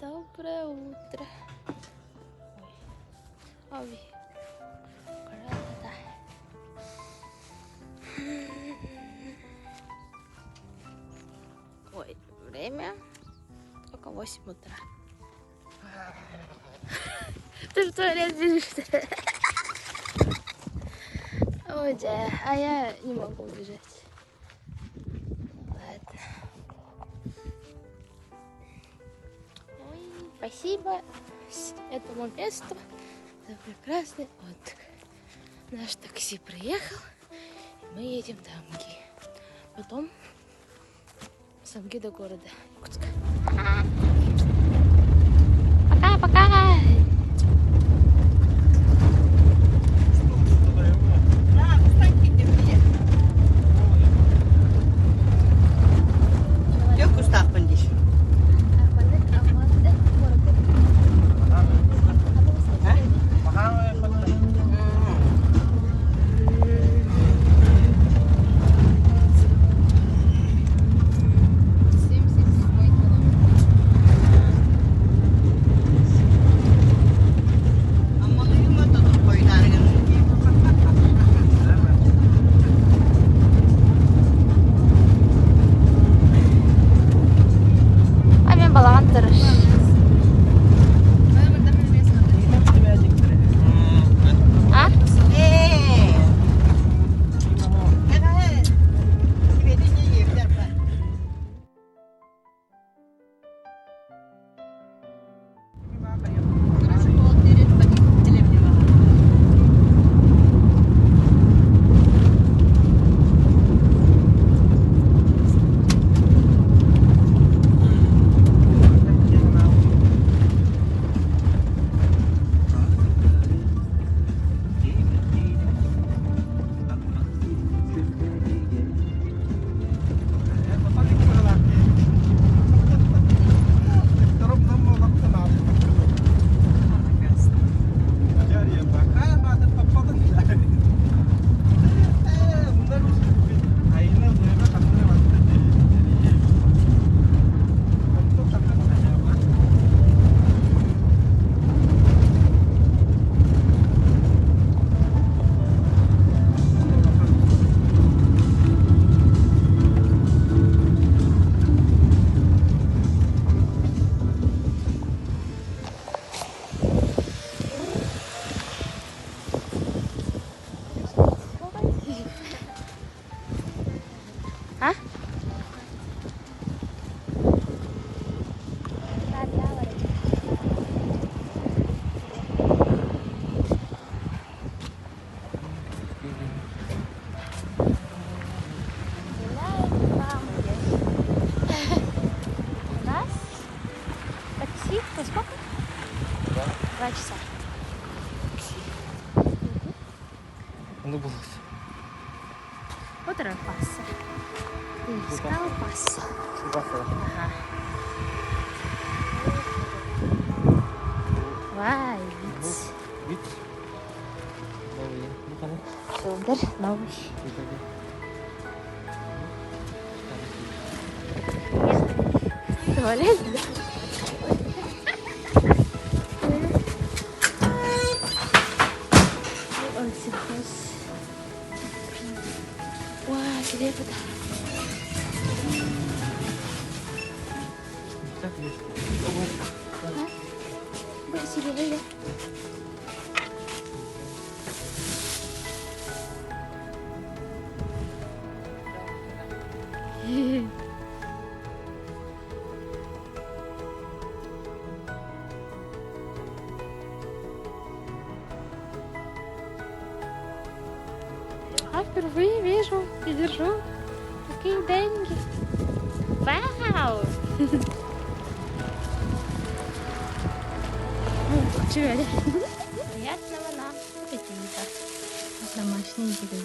Доброе утро. Ой. Красота. Ой, время только 8 утра. Ты в туалет бежишь? Ой, а я не могу убежать. Ладно. Ой, спасибо этому месту за прекрасный отдых. Наш такси приехал, и мы едем до Амги. Потом с Амги до города Якутска. Пока-пока! А? У нас такси. Во сколько? 2 часа. Ну, было. Утро пасса. Искал пасса. Ага. Вай, вид. Новый. Супер, новый. Туалет, да? Ой, сельхоз. Вау, где это? Бросили. А впервые вижу и держу такие деньги. Вау! Приятного нам аппетита. Домашние еды.